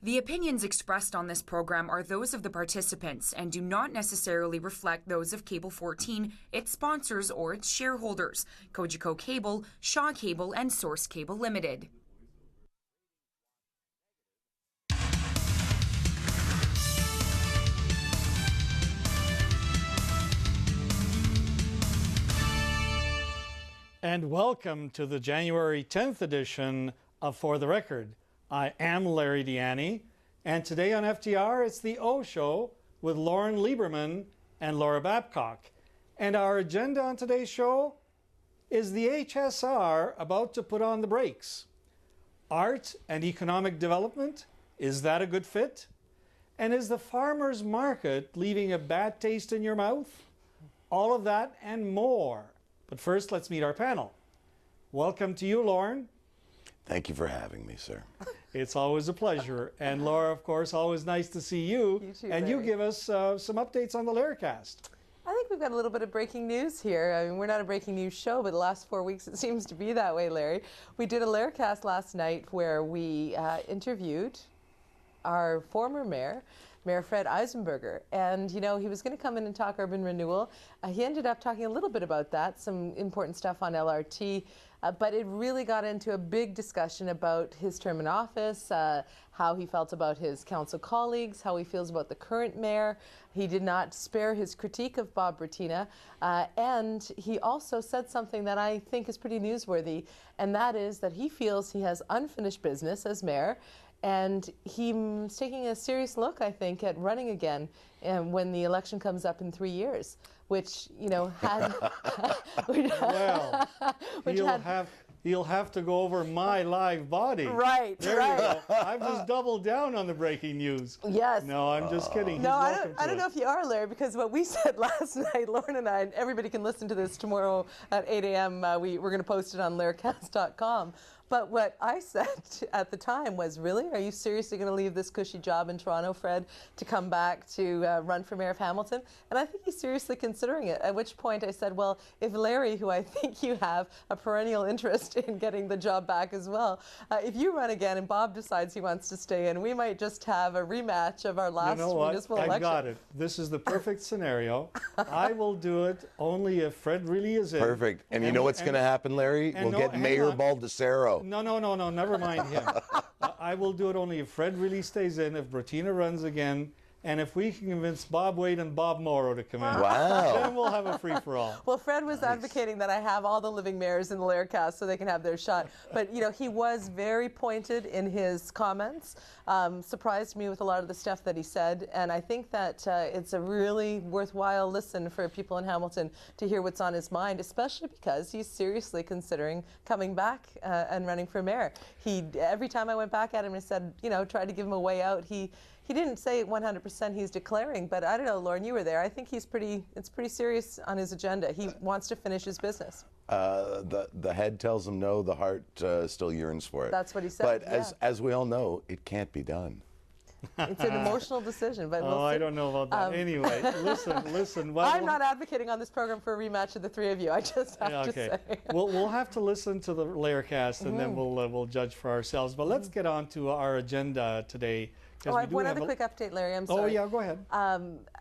The opinions expressed on this program are those of the participants and do not necessarily reflect those of Cable 14, its sponsors, or its shareholders, Cogeco Cable, Shaw Cable, and Source Cable Limited. And welcome to the January 10th edition of For the Record. I am Larry Ianni, and today on FTR it's the O Show with Loren Lieberman and Laura Babcock. And our agenda on today's show is the HSR about to put on the brakes. Art and economic development, is that a good fit? And is the farmer's market leaving a bad taste in your mouth? All of that and more. But first, let's meet our panel. Welcome to you, Loren. Thank you for having me, sir. It's always a pleasure. And Laura, of course, always nice to see you. You too, and Larry. you give us some updates on the Laracast. I think we've got a little bit of breaking news here. I mean, we're not a breaking news show, but the last 4 weeks it seems to be that way, Larry. We did a Laracast last night where we interviewed our former mayor, Mayor Fred Eisenberger, and you know, he was going to come in and talk urban renewal. He ended up talking a little bit about that, some important stuff on LRT, but it really got into a big discussion about his term in office, how he felt about his council colleagues, how he feels about the current mayor. He did not spare his critique of Bob Bratina, and he also said something that I think is pretty newsworthy, and that is that he feels he has unfinished business as mayor. And he's taking a serious look, I think, at running again when the election comes up in 3 years, which, you know, had... He'll have to go over my live body. Right, there right. You go. I've just doubled down on the breaking news. Yes. No, I'm just kidding. No, I don't know if you are, Larry, because what we said last night, Loren and I, and everybody can listen to this tomorrow at 8 a.m. We're going to post it on laracast.com. But what I said at the time was, really, are you seriously going to leave this cushy job in Toronto, Fred, to come back to run for mayor of Hamilton? And I think he's seriously considering it, at which point I said, well, if Larry, who I think you have a perennial interest in getting the job back as well, if you run again and Bob decides he wants to stay in, we might just have a rematch of our last municipal election. I've got it. This is the perfect scenario. I will do it only if Fred really is in. Perfect. And you know what's going to happen, Larry? We'll get Mayor Baldessaro. No, never mind him. I will do it only if Fred really stays in, if Bratina runs again, and if we can convince Bob Wade and Bob Morrow to come in. Wow. Then we'll have a free-for-all. Well, Fred was advocating that I have all the living mayors in the Laracast so they can have their shot. But, you know, he was very pointed in his comments, surprised me with a lot of the stuff that he said. And I think that it's a really worthwhile listen for people in Hamilton to hear what's on his mind, especially because he's seriously considering coming back and running for mayor. Every time I went back at him and said, you know, tried to give him a way out, he didn't say 100% he's declaring, but I don't know, Loren, you were there. I think it's pretty serious on his agenda. He wants to finish his business. The head tells him no, the heart still yearns for it. That's what he said. But as we all know, it can't be done. It's an emotional decision, but we'll see. I don't know about that. Anyway, listen. I'm not advocating on this program for a rematch of the three of you. I just have to say. We'll have to listen to the Laracast, and then we'll judge for ourselves. But let's get on to our agenda today. I have one other quick update, Larry. I'm sorry. Oh, yeah, go ahead.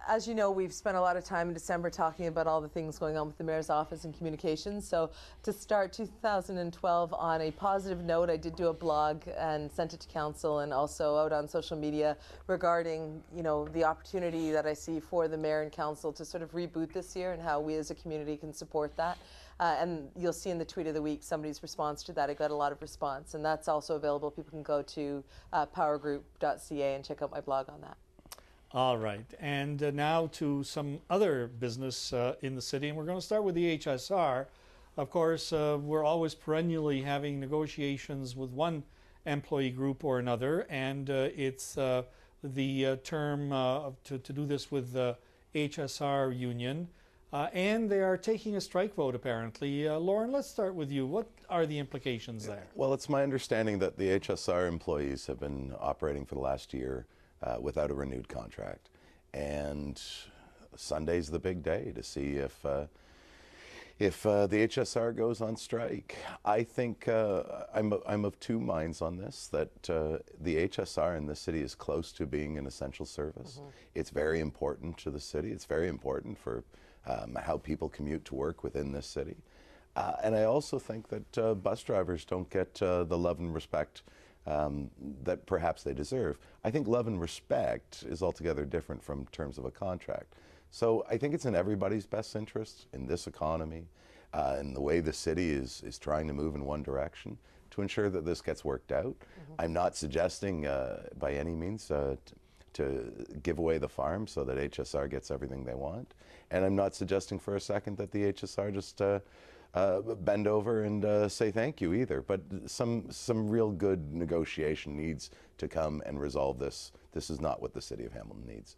As you know, we've spent a lot of time in December talking about all the things going on with the mayor's office and communications. So to start 2012 on a positive note, I did do a blog and sent it to council and also out on social media regarding, you know, the opportunity that I see for the mayor and council to sort of reboot this year and how we as a community can support that. And you'll see in the tweet of the week somebody's response to that. I got a lot of response, and that's also available. People can go to powergroup.ca and check out my blog on that. All right, and now to some other business in the city, and we're going to start with the HSR. Of course, we're always perennially having negotiations with one employee group or another, and it's the term to do this with the HSR union. And they are taking a strike vote, apparently. Loren, let's start with you. What are the implications there? Well, it's my understanding that the HSR employees have been operating for the last year without a renewed contract. And Sunday's the big day to see If the HSR goes on strike, I think I'm of two minds on this, that the HSR in this city is close to being an essential service. It's very important to the city. It's very important for how people commute to work within this city. And I also think that bus drivers don't get the love and respect that perhaps they deserve. I think love and respect is altogether different from terms of a contract. So I think it's in everybody's best interest in this economy and the way the city is trying to move in one direction to ensure that this gets worked out. I'm not suggesting by any means to give away the farm so that HSR gets everything they want. And I'm not suggesting for a second that the HSR just bend over and say thank you either. But some real good negotiation needs to come and resolve this. This is not what the city of Hamilton needs.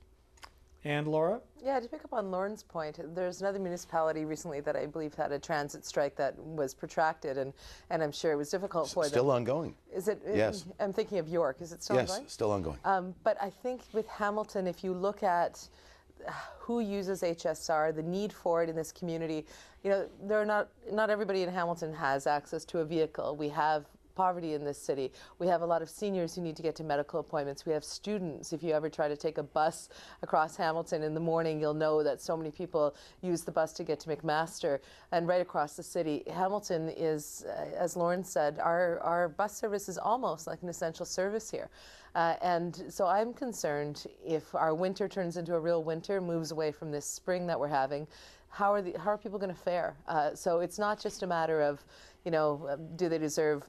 And Laura? Yeah, to pick up on Loren's point, there's another municipality recently that I believe had a transit strike that was protracted, and I'm sure it was difficult for them. Still ongoing. Is it? Yes. I'm thinking of York. Is it still ongoing? Yes, still ongoing. But I think with Hamilton, if you look at who uses HSR, the need for it in this community, you know, there are not everybody in Hamilton has access to a vehicle. We have poverty in this city. We have a lot of seniors who need to get to medical appointments. We have students. If you ever try to take a bus across Hamilton in the morning, you'll know that so many people use the bus to get to McMaster. And right across the city, Hamilton is, as Loren said, our bus service is almost like an essential service here. And so I'm concerned if our winter turns into a real winter, moves away from this spring that we're having, how are people going to fare? So it's not just a matter of, you know, do they deserve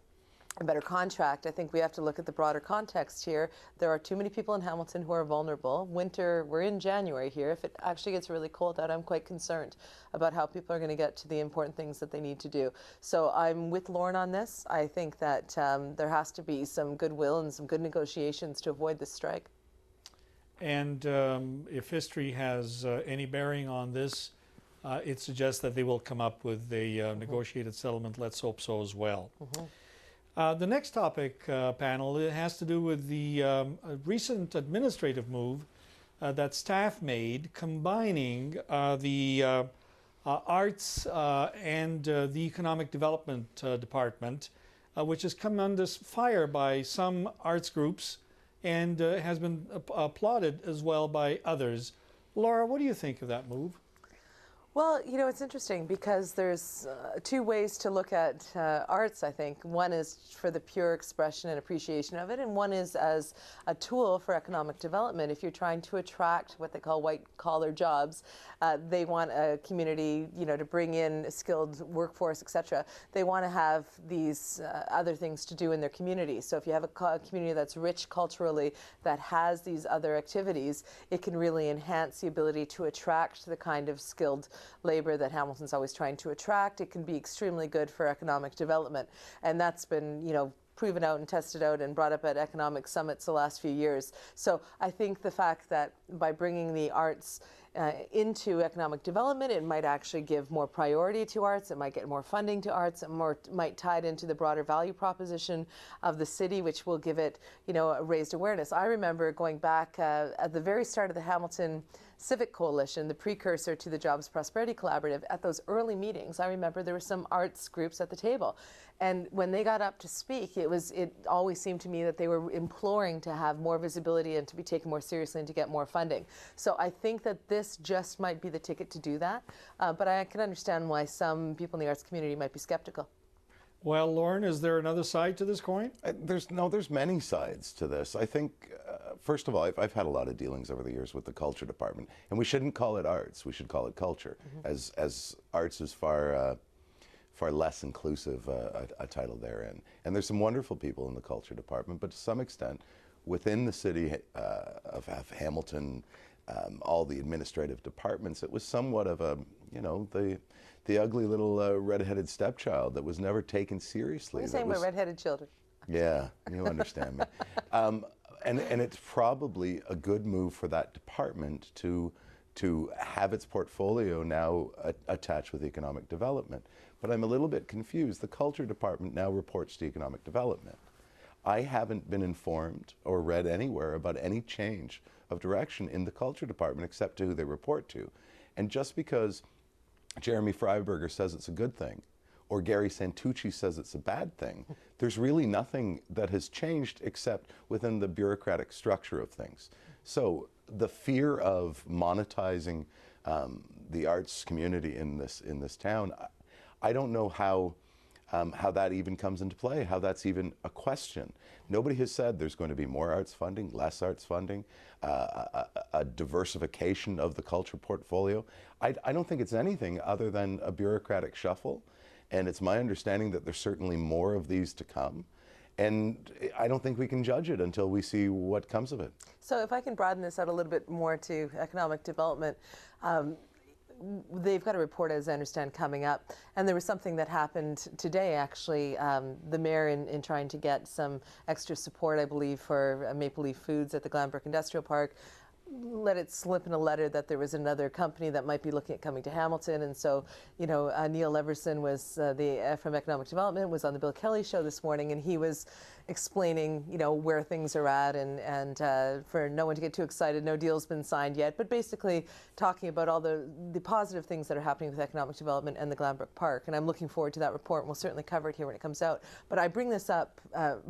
a better contract? I think we have to look at the broader context here. There are too many people in Hamilton who are vulnerable. Winter, we're in January here. If it actually gets really cold out, I'm quite concerned about how people are going to get to the important things that they need to do. So I'm with Loren on this. I think that there has to be some goodwill and some good negotiations to avoid this strike. And if history has any bearing on this, it suggests that they will come up with a negotiated settlement. Let's hope so as well. The next topic, panel, it has to do with the recent administrative move that staff made, combining the arts and the economic development department, which has come under fire by some arts groups and has been applauded as well by others. Laura, what do you think of that move? Well, you know, it's interesting because there's two ways to look at arts, I think. One is for the pure expression and appreciation of it, and one is as a tool for economic development. If you're trying to attract what they call white-collar jobs, they want a community, you know, to bring in a skilled workforce, etc. They want to have these other things to do in their community. So if you have a community that's rich culturally, that has these other activities, it can really enhance the ability to attract the kind of skilled labor that Hamilton's always trying to attract. It can be extremely good for economic development. And that's been, you know, proven out and tested out and brought up at economic summits the last few years. So I think the fact that by bringing the arts into economic development, it might actually give more priority to arts, it might get more funding to arts, it might tie it into the broader value proposition of the city, which will give it, you know, a raised awareness. I remember going back at the very start of the Hamilton Civic Coalition, the precursor to the Jobs Prosperity Collaborative, at those early meetings, I remember there were some arts groups at the table. And when they got up to speak, it always seemed to me that they were imploring to have more visibility and to be taken more seriously and to get more funding. So I think that this just might be the ticket to do that. But I can understand why some people in the arts community might be skeptical. Well, Loren, is there another side to this coin? There's many sides to this. I think, first of all, I've had a lot of dealings over the years with the culture department, and we shouldn't call it arts. We should call it culture, as arts is far less inclusive a title therein. And there's some wonderful people in the culture department, but to some extent, within the city of Hamilton, all the administrative departments, it was somewhat of a, you know, the ugly little red-headed stepchild that was never taken seriously. What are you saying about red-headed children? Yeah, you understand me. And it's probably a good move for that department to have its portfolio now attached with economic development. But I'm a little bit confused. The culture department now reports to economic development. I haven't been informed or read anywhere about any change of direction in the culture department except to who they report to. And just because Jeremy Freiberger says it's a good thing, or Gary Santucci says it's a bad thing. There's really nothing that has changed except within the bureaucratic structure of things. So the fear of monetizing the arts community in this town, I don't know how that even comes into play, how that's even a question. Nobody has said there's going to be more arts funding, less arts funding, a diversification of the culture portfolio. I don't think it's anything other than a bureaucratic shuffle, and it's my understanding that there's certainly more of these to come. And I don't think we can judge it until we see what comes of it. So if I can broaden this out a little bit more to economic development, they've got a report, as I understand, coming up. And there was something that happened today, actually. The mayor, in trying to get some extra support, I believe, for Maple Leaf Foods at the Glanbrook Industrial Park, let it slip in a letter that there was another company that might be looking at coming to Hamilton. And so, you know, Neil Leverson was from Economic Development, was on the Bill Kelly show this morning, and he was explaining, you know, where things are at, and for no one to get too excited, no deal's been signed yet, but basically talking about all the positive things that are happening with economic development and the Glanbrook Park. And I'm looking forward to that report, and we'll certainly cover it here when it comes out. But I bring this up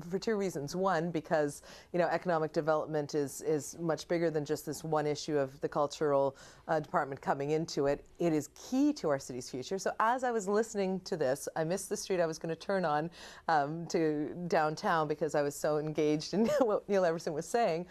for two reasons. One, because, you know, economic development is much bigger than just this one issue of the cultural department coming into it. It is key to our city's future. So as I was listening to this, I missed the street I was going to turn on to downtown because I was so engaged in what Neil Leverson was saying.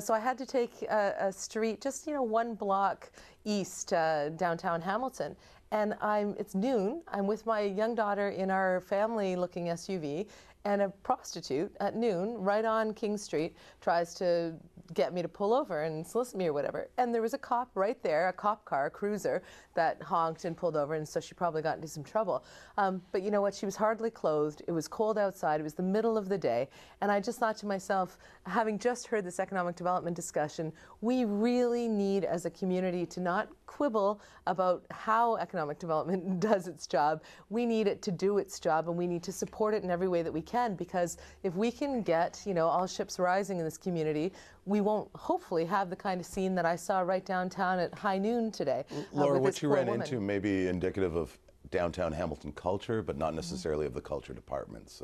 So I had to take a street just, you know, one block east downtown Hamilton. And it's noon. I'm with my young daughter in our family-looking SUV, and a prostitute at noon, right on King Street, tries to get me to pull over and solicit me or whatever. And there was a cop right there, a cop car, a cruiser, that honked and pulled over, and so she probably got into some trouble. But you know what? She was hardly clothed. It was cold outside. It was the middle of the day. And I just thought to myself, having just heard this economic development discussion, we really need as a community to not quibble about how economic development does its job. We need it to do its job, and we need to support it in every way that we can, because if we can get, you know, all ships rising in this community, we won't hopefully have the kind of scene that I saw right downtown at high noon today. Laura, what you ran into may be indicative of downtown Hamilton culture, but not necessarily of the culture department's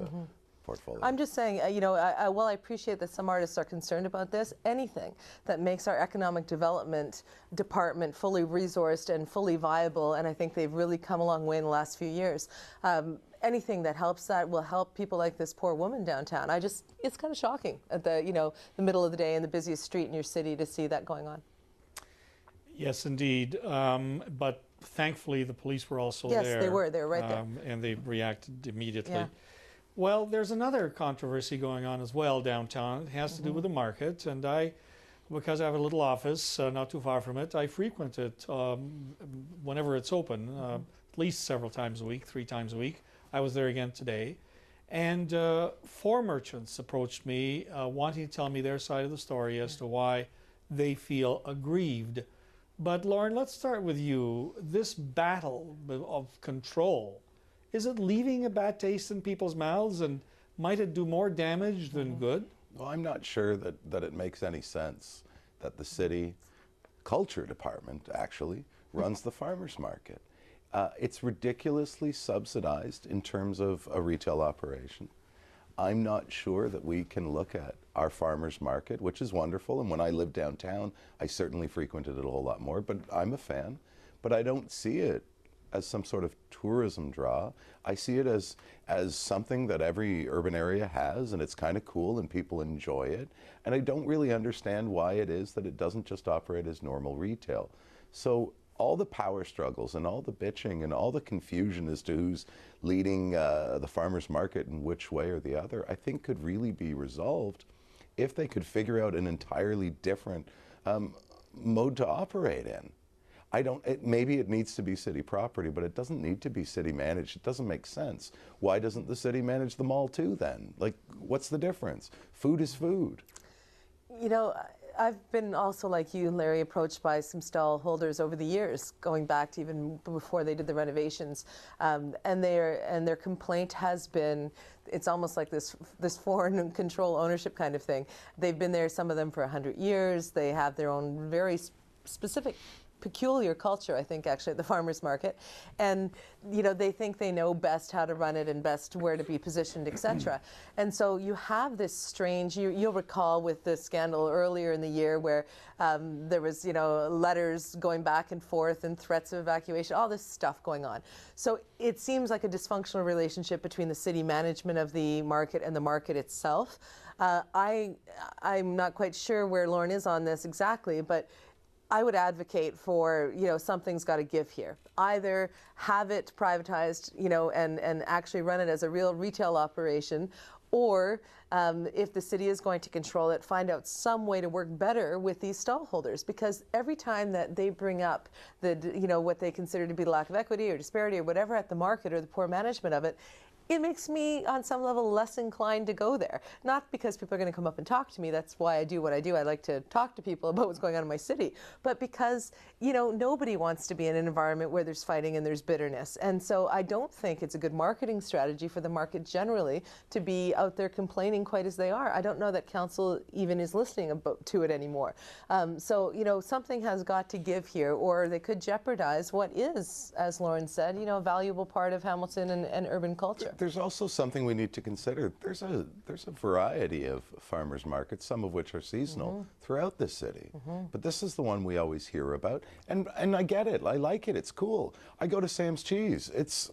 portfolio. I'm just saying, you know, while I appreciate that some artists are concerned about this, anything that makes our economic development department fully resourced and fully viable, and I think they've really come a long way in the last few years, anything that helps that will help people like this poor woman downtown. It's kind of shocking at the, you know, the middle of the day in the busiest street in your city to see that going on. Yes, indeed. But thankfully, the police were also there. Yes, they were. They were right there. And they reacted immediately. Yeah. Well, there's another controversy going on as well downtown. It has to do with the market. And because I have a little office not too far from it, I frequent it whenever it's open, at least several times a week, 3 times a week. I was there again today. And 4 merchants approached me wanting to tell me their side of the story as to why they feel aggrieved. But Loren, let's start with you. This battle of control, is it leaving a bad taste in people's mouths, and might it do more damage than good? Well, I'm not sure that it makes any sense that the city culture department actually runs the farmers market. It's ridiculously subsidized in terms of a retail operation. I'm not sure that we can look at our farmers market, which is wonderful, and when I lived downtown, I certainly frequented it a whole lot more, but I'm a fan. But I don't see it as some sort of tourism draw. I see it as something that every urban area has, and it's kind of cool and people enjoy it. And I don't really understand why it is that it doesn't just operate as normal retail. So all the power struggles and all the bitching and all the confusion as to who's leading the farmers market in which way or the other, I think could really be resolved if they could figure out an entirely different mode to operate in. Maybe it needs to be city property, but it doesn't need to be city managed. It doesn't make sense. Why doesn't the city manage the mall too then? Like, what's the difference? Food is food. You know, I've been also, like you, Larry, approached by some stall holders over the years, going back to even before they did the renovations, and their complaint has been, it's almost like this foreign control ownership kind of thing. They've been there, some of them, for 100 years. They have their own very specific peculiar culture, I think, actually, at the farmers market. And, you know, they think they know best how to run it and best where to be positioned, etc. And so you have this strange, you'll recall with the scandal earlier in the year where there was, you know, letters going back and forth and threats of evacuation, all this stuff going on. So it seems like a dysfunctional relationship between the city management of the market and the market itself. I'm not quite sure where Loren is on this exactly, but I would advocate for, you know, something's got to give here. Either have it privatized, you know, and actually run it as a real retail operation, or if the city is going to control it, find out some way to work better with these stall holders. Because every time that they bring up the, you know, what they consider to be lack of equity or disparity or whatever at the market or the poor management of it, it makes me, on some level, less inclined to go there. Not because people are going to come up and talk to me. That's why I do what I do. I like to talk to people about what's going on in my city. But because, you know, nobody wants to be in an environment where there's fighting and there's bitterness. And so I don't think it's a good marketing strategy for the market generally to be out there complaining quite as they are. I don't know that council even is listening to it anymore. So, you know, something has got to give here, or they could jeopardize what is, as Loren said, you know, a valuable part of Hamilton and urban culture. There's also something we need to consider. There's a variety of farmers markets, some of which are seasonal throughout the city. But this is the one we always hear about, and I get it. I like it. It's cool. I go to Sam's Cheese. It's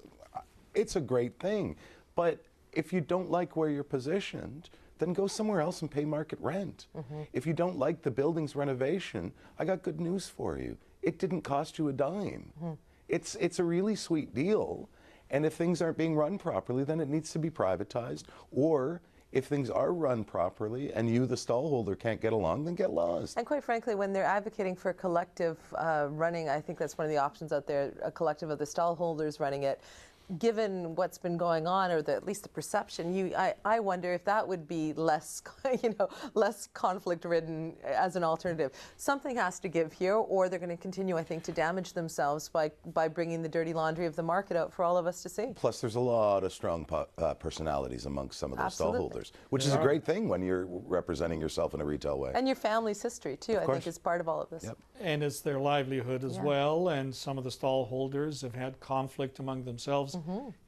a great thing. But if you don't like where you're positioned, then go somewhere else and pay market rent. If you don't like the building's renovation, I got good news for you. It didn't cost you a dime. It's a really sweet deal. And if things aren't being run properly, then it needs to be privatized. Or if things are run properly and you, the stallholder, can't get along, then get lost. And quite frankly, when they're advocating for collective running, I think that's one of the options out there, a collective of the stallholders running it. Given what's been going on, or at least the perception, I wonder if that would be less, you know, less conflict-ridden as an alternative. Something has to give here, or they're going to continue, I think, to damage themselves by bringing the dirty laundry of the market out for all of us to see. Plus, there's a lot of strong personalities amongst some of those stallholders, which is a great thing when you're representing yourself in a retail way. And your family's history, too, I think, is part of all of this. Yep. And it's their livelihood as well, and some of the stallholders have had conflict among themselves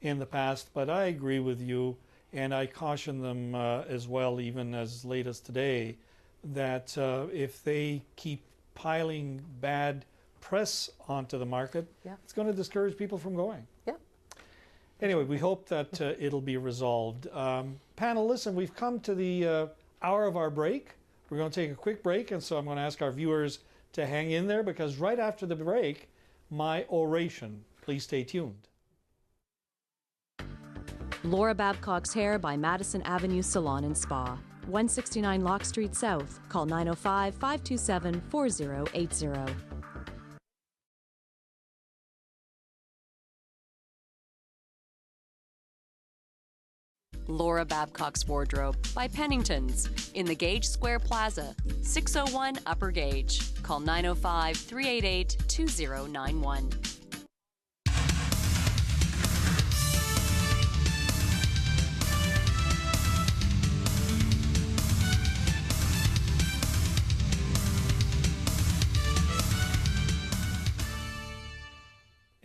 in the past, but I agree with you, and I caution them as well, even as late as today, that if they keep piling bad press onto the market, it's going to discourage people from going. Anyway, we hope that it'll be resolved. Panel, listen, we've come to the hour of our break. We're going to take a quick break, and so I'm going to ask our viewers to hang in there, because right after the break, my oration. Please stay tuned. Laura Babcock's Hair by Madison Avenue Salon and Spa, 169 Locke Street South. Call 905-527-4080. Laura Babcock's Wardrobe by Pennington's in the Gage Square Plaza, 601 Upper Gage. Call 905-388-2091.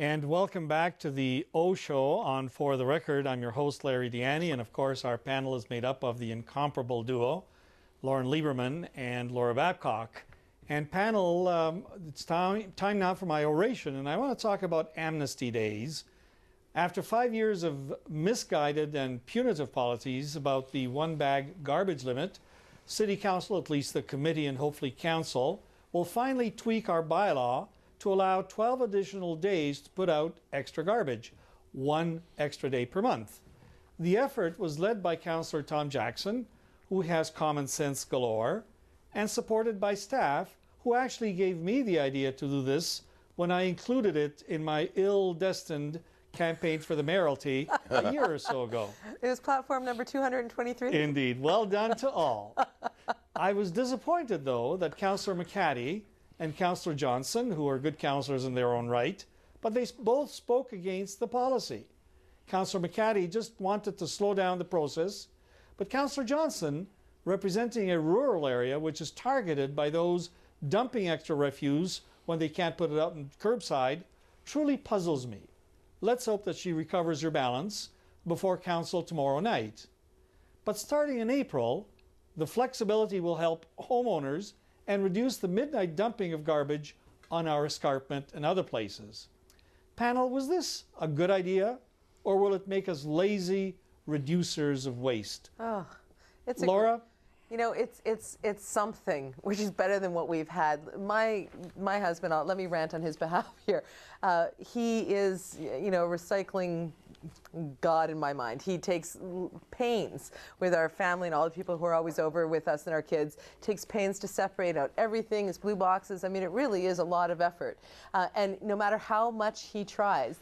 And welcome back to the O Show on For the Record. I'm your host, Larry Ianni, and of course our panel is made up of the incomparable duo, Loren Lieberman and Laura Babcock. And panel, it's time now for my oration, and I want to talk about amnesty days. After 5 years of misguided and punitive policies about the one-bag garbage limit, City Council, at least the committee and hopefully Council, will finally tweak our bylaw to allow 12 additional days to put out extra garbage, 1 extra day per month. The effort was led by Councillor Tom Jackson, who has common sense galore, and supported by staff who actually gave me the idea to do this when I included it in my ill-destined campaign for the mayoralty a year or so ago. It was platform number 223. Indeed. Well done to all. I was disappointed, though, that Councillor McCaddy and Councillor Johnson, who are good councillors in their own right, but they both spoke against the policy. Councillor McCaddy just wanted to slow down the process, but Councillor Johnson, representing a rural area which is targeted by those dumping extra refuse when they can't put it out on curbside truly puzzles me. Let's hope that she recovers her balance before council tomorrow night. But starting in April, the flexibility will help homeowners and reduce the midnight dumping of garbage on our escarpment and other places. Panel, was this a good idea, or will it make us lazy reducers of waste? Oh, it's Laura? You know, it's something which is better than what we've had. My husband, let me rant on his behalf here. He is, you know, recycling God in my mind. He takes pains with our family and all the people who are always over with us and our kids, takes pains to separate out everything, his blue boxes. I mean, it really is a lot of effort. And no matter how much he tries,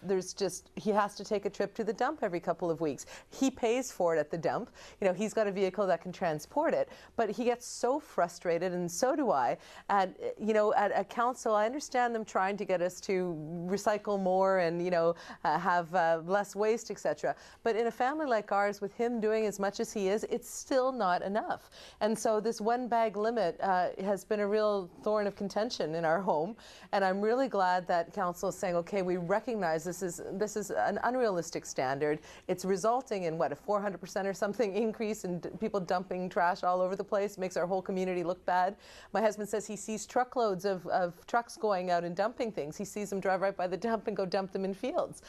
he has to take a trip to the dump every couple of weeks. He pays for it at the dump. You know, he's got a vehicle that can transport it, but he gets so frustrated, and so do I. And, you know, at council, I understand them trying to get us to recycle more and, you know, have less waste, etc. But in a family like ours, with him doing as much as he is, it's still not enough. And so this one bag limit has been a real thorn of contention in our home. And I'm really glad that council is saying, okay, we recognize this is an unrealistic standard. It's resulting in what, a 400% or something increase in people dumping trash all over the place, makes our whole community look bad. My husband says he sees truckloads of trucks going out and dumping things. He sees them drive right by the dump and go dump them in fields.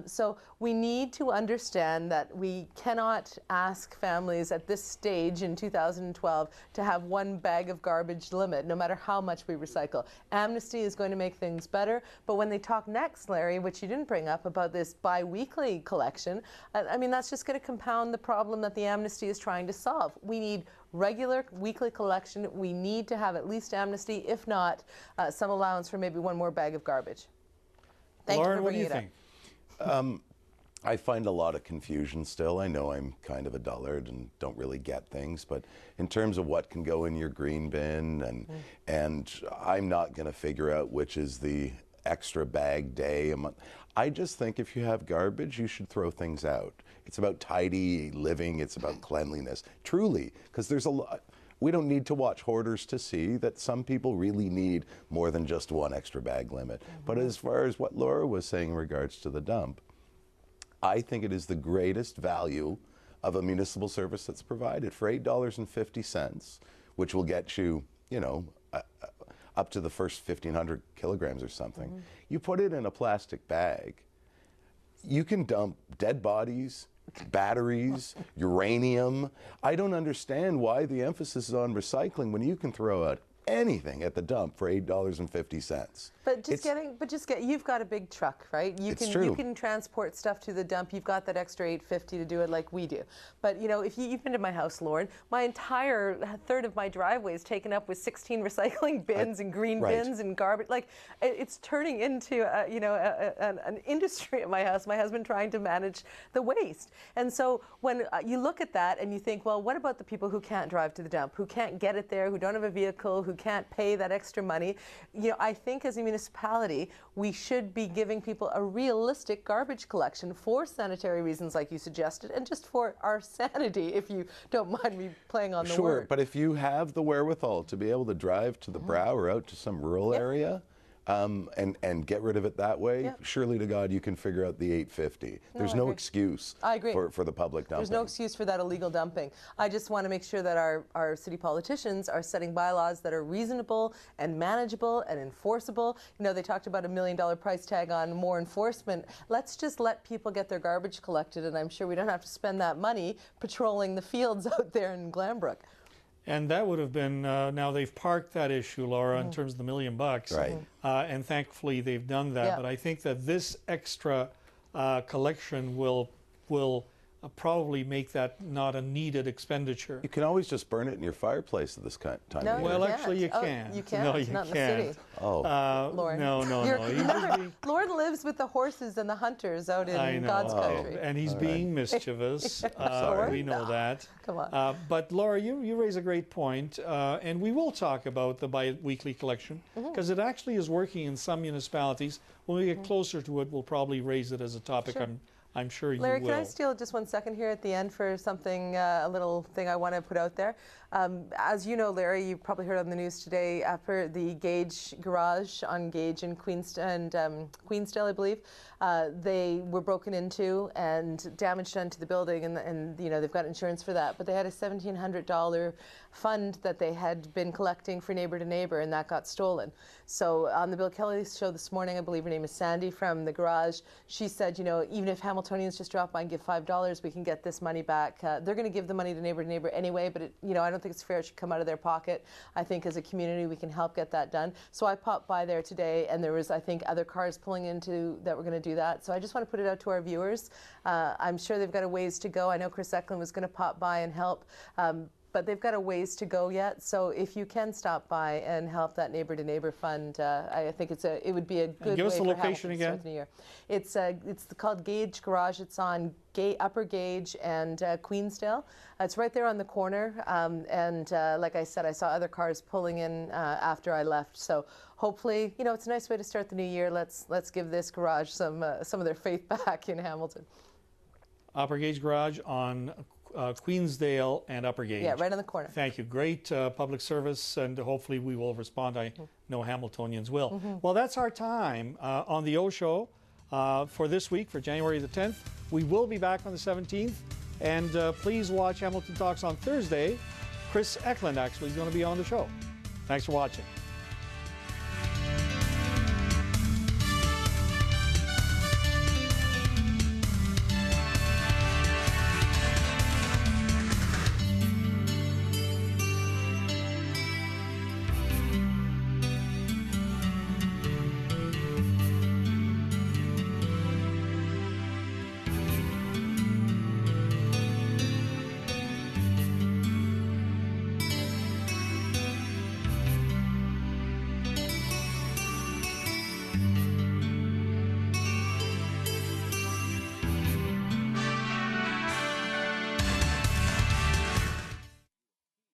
So we need to understand that we cannot ask families at this stage in 2012 to have one bag of garbage limit, no matter how much we recycle. Amnesty is going to make things better, but when they talk next, Larry, which you didn't bring up, about this bi-weekly collection, I mean, that's just going to compound the problem that the Amnesty is trying to solve. We need regular weekly collection. We need to have at least amnesty, if not some allowance for maybe one more bag of garbage. Thank Lauren, you for what do bringing you it up. think? I find a lot of confusion still. I know I'm kind of a dullard and don't really get things, but in terms of what can go in your green bin, and I'm not going to figure out which is the extra bag day a month. I just think if you have garbage, you should throw things out. It's about tidy living. It's about cleanliness, truly, because there's a lot. We don't need to watch hoarders to see that some people really need more than just one extra bag limit. But as far as what Laura was saying in regards to the dump, I think it is the greatest value of a municipal service that's provided for $8.50, which will get you, you know, up to the first 1,500 kilograms or something. You put it in a plastic bag, you can dump dead bodies, batteries, uranium. I don't understand why the emphasis is on recycling when you can throw out anything at the dump for $8.50. But you've got a big truck, right? You can transport stuff to the dump. You've got that extra $8.50 to do it like we do. But you know, if you've been to my house, Lauren, my entire third of my driveway is taken up with 16 recycling bins and green bins and garbage. Like it's turning into an industry at my house. My husband trying to manage the waste. And so when you look at that and you think, well, what about the people who can't drive to the dump, who can't get it there, who don't have a vehicle, who can't pay that extra money? You know, I think as a municipality, we should be giving people a realistic garbage collection for sanitary reasons like you suggested, and just for our sanity, if you don't mind me playing on the word. Sure, but if you have the wherewithal to be able to drive to the Brow or out to some rural area, and get rid of it that way, surely to God you can figure out the $8.50. There's no excuse for the public dumping. There's no excuse for that illegal dumping. I just want to make sure that our city politicians are setting bylaws that are reasonable and manageable and enforceable. You know, they talked about $1 million price tag on more enforcement. Let's just let people get their garbage collected, and I'm sure we don't have to spend that money patrolling the fields out there in Glanbrook. And that would have been, now they've parked that issue, Laura, in terms of the $1 million. Right. And thankfully they've done that. But I think that this extra collection will probably make that not a needed expenditure. You can always just burn it in your fireplace at this time of year. Well, actually you can't. You can't. No, you not can't. in the city. Lauren. No. Remember, Lauren lives with the horses and the hunters out in God's country. And he's being mischievous. We know that. Come on. But Laura, you raise a great point, and we will talk about the bi-weekly collection, because it actually is working in some municipalities. When we get closer to it, we'll probably raise it as a topic. Sure. I'm sure you will. Larry, can I steal just 1 second here at the end for something, a little thing I want to put out there? As you know, Larry, you probably heard on the news today, after the Gage garage on Gage and Queensdale, I believe, they were broken into and damage done to the building, and you know, they've got insurance for that. But they had a $1,700 fund that they had been collecting for Neighbor to Neighbor, and that got stolen. So on the Bill Kelly show this morning, I believe her name is Sandy from the garage, she said, you know, even if Hamiltonians just drop by and give $5, we can get this money back. They're going to give the money to Neighbor anyway, but you know, I don't think it's fair it should come out of their pocket. I think as a community we can help get that done. So I popped by there today, and there was, I think, other cars pulling into that were going to do that. So I just want to put it out to our viewers. I'm sure they've got a ways to go. I know Chris Eklund was going to pop by and help. But they've got a ways to go yet. So if you can stop by and help that Neighbor to Neighbor fund, I think it would be a good way. Give us the for location again. Hamilton to start the year. It's called Gage Garage. It's on Upper Gage and Queensdale. It's right there on the corner. Like I said, I saw other cars pulling in after I left. So hopefully, you know, it's a nice way to start the new year. Let's give this garage some of their faith back in Hamilton. Upper Gage Garage on Queensdale and Upper Gage. Yeah, right on the corner. Thank you. Great public service, and hopefully we will respond. I know Hamiltonians will. Well, that's our time on the O Show for this week, for January the 10th. We will be back on the 17th, and please watch Hamilton Talks on Thursday. Chris Eklund actually is going to be on the show. Thanks for watching.